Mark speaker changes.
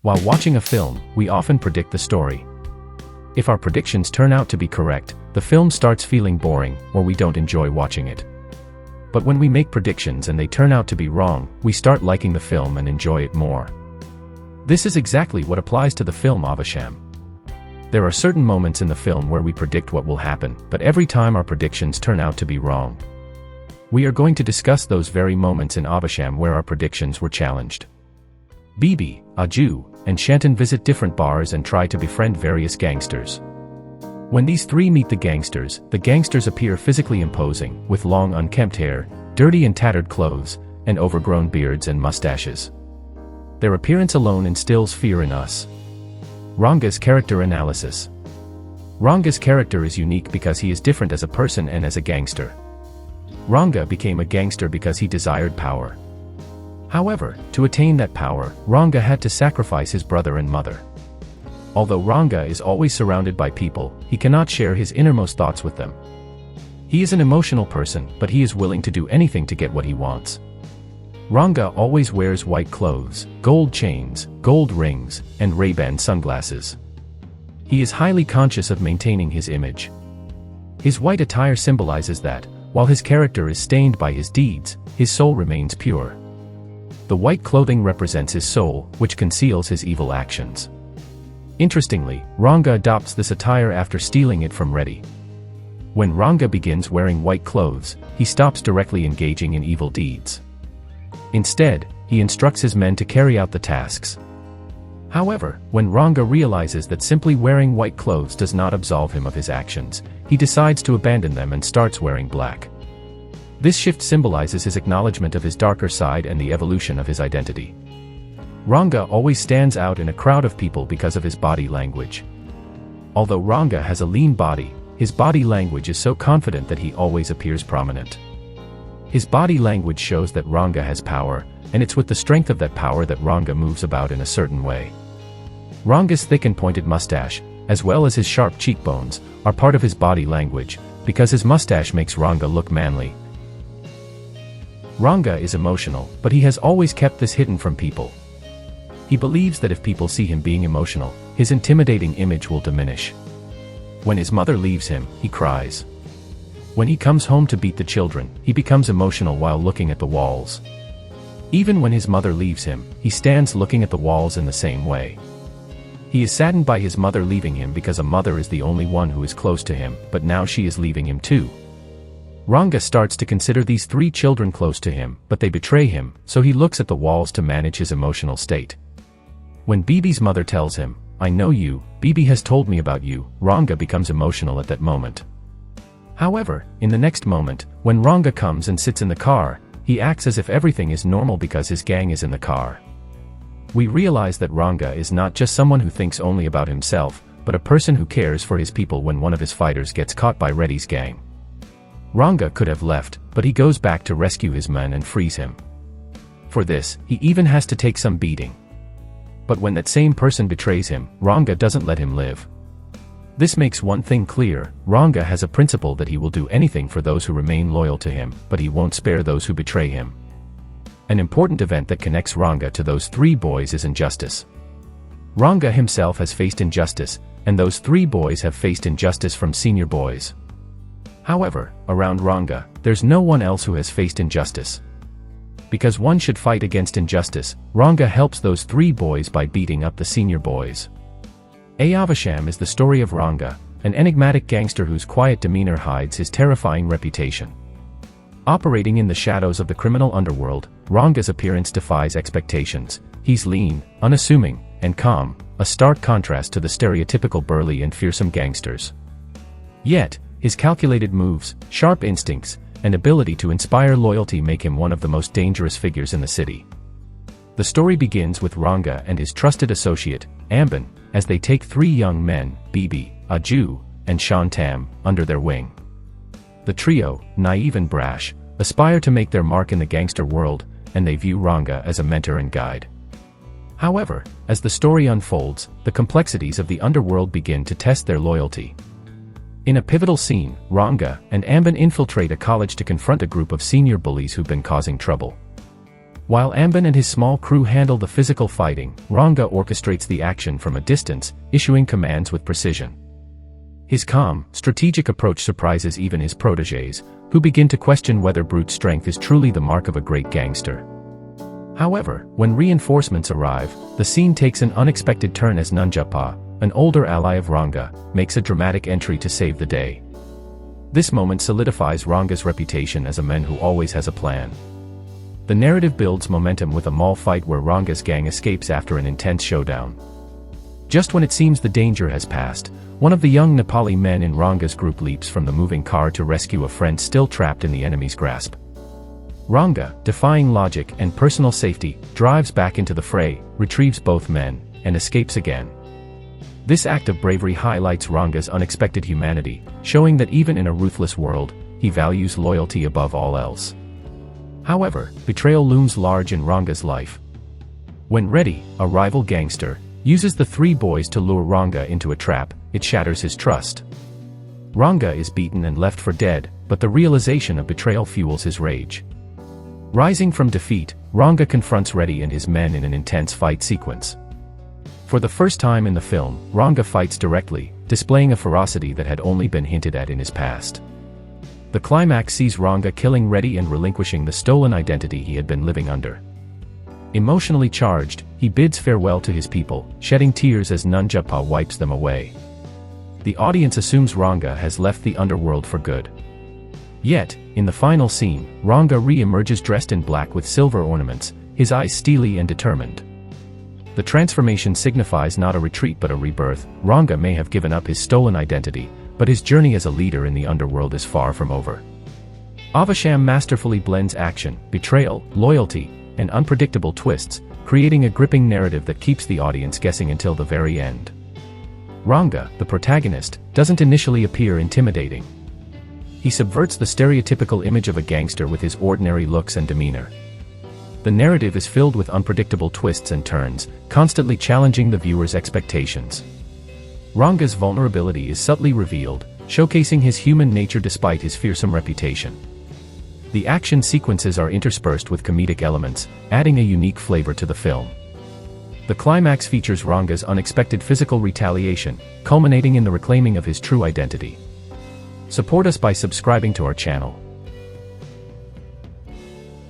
Speaker 1: While watching a film, we often predict the story. If our predictions turn out to be correct, the film starts feeling boring, or we don't enjoy watching it. But when we make predictions and they turn out to be wrong, we start liking the film and enjoy it more. This is exactly what applies to the film Aavesham. There are certain moments in the film where we predict what will happen, but every time our predictions turn out to be wrong. We are going to discuss those very moments in Aavesham where our predictions were challenged. Bibi, a Jew, and Shantan visit different bars and try to befriend various gangsters. When these three meet the gangsters appear physically imposing, with long unkempt hair, dirty and tattered clothes, and overgrown beards and mustaches. Their appearance alone instills fear in us. Ranga's character analysis. Ranga's character is unique because he is different as a person and as a gangster. Ranga became a gangster because he desired power. However, to attain that power, Ranga had to sacrifice his brother and mother. Although Ranga is always surrounded by people, he cannot share his innermost thoughts with them. He is an emotional person, but he is willing to do anything to get what he wants. Ranga always wears white clothes, gold chains, gold rings, and Ray-Ban sunglasses. He is highly conscious of maintaining his image. His white attire symbolizes that, while his character is stained by his deeds, his soul remains pure. The white clothing represents his soul, which conceals his evil actions. Interestingly, Ranga adopts this attire after stealing it from Reddy. When Ranga begins wearing white clothes, he stops directly engaging in evil deeds. Instead, he instructs his men to carry out the tasks. However, when Ranga realizes that simply wearing white clothes does not absolve him of his actions, he decides to abandon them and starts wearing black. This shift symbolizes his acknowledgement of his darker side and the evolution of his identity. Ranga always stands out in a crowd of people because of his body language. Although Ranga has a lean body, his body language is so confident that he always appears prominent. His body language shows that Ranga has power, and it's with the strength of that power that Ranga moves about in a certain way. Ranga's thick and pointed mustache, as well as his sharp cheekbones, are part of his body language, because his mustache makes Ranga look manly. Ranga is emotional, but he has always kept this hidden from people. He believes that if people see him being emotional, his intimidating image will diminish. When his mother leaves him, he cries. When he comes home to beat the children, he becomes emotional while looking at the walls. Even when his mother leaves him, he stands looking at the walls in the same way. He is saddened by his mother leaving him because a mother is the only one who is close to him, but now she is leaving him too. Ranga starts to consider these three children close to him, but they betray him, so he looks at the walls to manage his emotional state. When Bibi's mother tells him, "I know you, Bibi has told me about you," Ranga becomes emotional at that moment. However, in the next moment, when Ranga comes and sits in the car, he acts as if everything is normal because his gang is in the car. We realize that Ranga is not just someone who thinks only about himself, but a person who cares for his people when one of his fighters gets caught by Reddy's gang. Ranga could have left, but he goes back to rescue his men and frees him. For this, he even has to take some beating. But when that same person betrays him, Ranga doesn't let him live. This makes one thing clear: Ranga has a principle that he will do anything for those who remain loyal to him, but he won't spare those who betray him. An important event that connects Ranga to those three boys is injustice. Ranga himself has faced injustice, and those three boys have faced injustice from senior boys. However, around Ranga, there's no one else who has faced injustice. Because one should fight against injustice, Ranga helps those three boys by beating up the senior boys. Aavesham is the story of Ranga, an enigmatic gangster whose quiet demeanor hides his terrifying reputation. Operating in the shadows of the criminal underworld, Ranga's appearance defies expectations. He's lean, unassuming, and calm, a stark contrast to the stereotypical burly and fearsome gangsters. Yet, his calculated moves, sharp instincts, and ability to inspire loyalty make him one of the most dangerous figures in the city. The story begins with Ranga and his trusted associate, Amban, as they take three young men, Bibi, a Jew, and Shantam, under their wing. The trio, naive and brash, aspire to make their mark in the gangster world, and they view Ranga as a mentor and guide. However, as the story unfolds, the complexities of the underworld begin to test their loyalty. In a pivotal scene, Ranga and Amban infiltrate a college to confront a group of senior bullies who've been causing trouble. While Amban and his small crew handle the physical fighting, Ranga orchestrates the action from a distance, issuing commands with precision. His calm, strategic approach surprises even his protégés, who begin to question whether brute strength is truly the mark of a great gangster. However, when reinforcements arrive, the scene takes an unexpected turn as Nanjapa, an older ally of Ranga, makes a dramatic entry to save the day. This moment solidifies Ranga's reputation as a man who always has a plan. The narrative builds momentum with a mall fight where Ranga's gang escapes after an intense showdown. Just when it seems the danger has passed, one of the young Nepali men in Ranga's group leaps from the moving car to rescue a friend still trapped in the enemy's grasp. Ranga, defying logic and personal safety, drives back into the fray, retrieves both men, and escapes again. This act of bravery highlights Ranga's unexpected humanity, showing that even in a ruthless world, he values loyalty above all else. However, betrayal looms large in Ranga's life. When Reddy, a rival gangster, uses the three boys to lure Ranga into a trap, it shatters his trust. Ranga is beaten and left for dead, but the realization of betrayal fuels his rage. Rising from defeat, Ranga confronts Reddy and his men in an intense fight sequence. For the first time in the film, Ranga fights directly, displaying a ferocity that had only been hinted at in his past. The climax sees Ranga killing Reddy and relinquishing the stolen identity he had been living under. Emotionally charged, he bids farewell to his people, shedding tears as Nanjapa wipes them away. The audience assumes Ranga has left the underworld for good. Yet, in the final scene, Ranga re-emerges dressed in black with silver ornaments, his eyes steely and determined. The transformation signifies not a retreat but a rebirth. Ranga may have given up his stolen identity, but his journey as a leader in the underworld is far from over. Aavesham masterfully blends action, betrayal, loyalty, and unpredictable twists, creating a gripping narrative that keeps the audience guessing until the very end. Ranga, the protagonist, doesn't initially appear intimidating. He subverts the stereotypical image of a gangster with his ordinary looks and demeanor. The narrative is filled with unpredictable twists and turns, constantly challenging the viewer's expectations. Ranga's vulnerability is subtly revealed, showcasing his human nature despite his fearsome reputation. The action sequences are interspersed with comedic elements, adding a unique flavor to the film. The climax features Ranga's unexpected physical retaliation, culminating in the reclaiming of his true identity. Support us by subscribing to our channel.